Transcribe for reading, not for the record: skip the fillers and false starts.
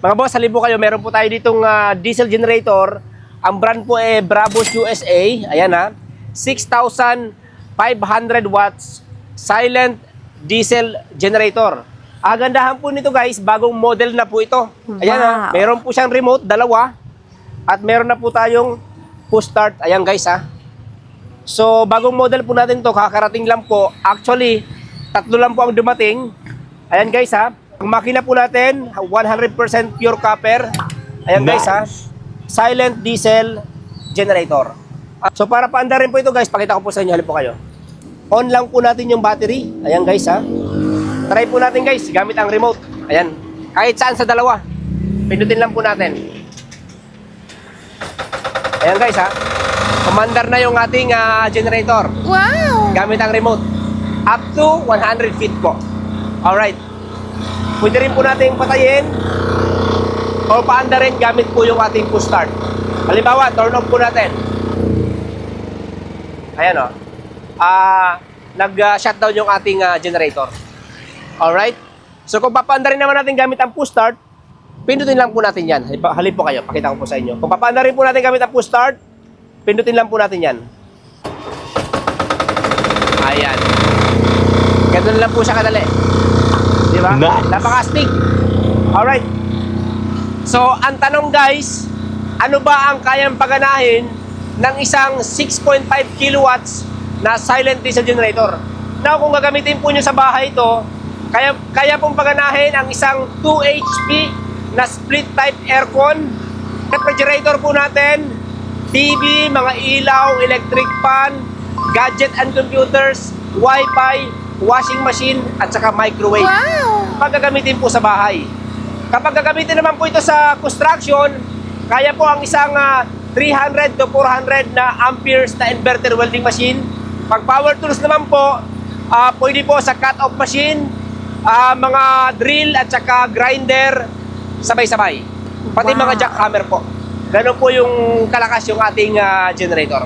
Mga boss, halip po kayo, meron po tayo ditong diesel generator. Ang brand po Brabus USA. Ayan ha. 6,500 watts silent diesel generator. Agandahan po nito guys, bagong model na po ito. Ayan ha. Meron po siyang remote, dalawa. At meron na po tayong push start. Ayan guys ha. So bagong model po natin to, kakarating lang po. Actually, 3 lang po ang dumating. Ayan guys ha. Ang makina po natin, 100% pure copper. Ayan guys ha. Silent diesel generator. So para paanda rin po ito guys, pakita ko po sa inyo, halip po kayo. On lang po natin yung battery. Ayan guys ha. Try po natin guys, gamit ang remote. Ayan. Kahit saan sa dalawa. Pindutin lang po natin. Ayan guys ha. Commander na yung ating generator. Wow! Gamit ang remote. Up to 100 feet po. Alright. Pwede rin po natin patayin o paanda rin gamit po yung ating push start. Halimbawa, turn off po natin. Ayan o. Nag-shutdown yung ating generator. Alright? So kung papaanda rin naman natin gamit ang push start, pindutin lang po natin yan. Halip po kayo, pakita ko po sa inyo. Kung papaanda rin po natin gamit ang push start, pindutin lang po natin yan. Ayan. Ganun lang po siya kadali. Diba? Nice. Napaka-astig. Alright. So, ang tanong guys, ano ba ang kayang paganahin ng isang 6.5 kilowatts na silent diesel generator? Now, kung gagamitin po nyo sa bahay ito, kaya pong paganahin ang isang 2 HP na split type aircon. Refrigerator po natin, TV, mga ilaw, electric fan, gadget and computers, wifi, washing machine, at saka microwave. Wow! Pag gagamitin po sa bahay. Kapag gagamitin naman po ito sa construction, kaya po ang isang 300 to 400 na amperes na inverter welding machine. Pag power tools naman po, pwede po sa cut-off machine, mga drill at saka grinder, sabay-sabay. Pati mga jackhammer po. Ganun po yung kalakas yung ating generator.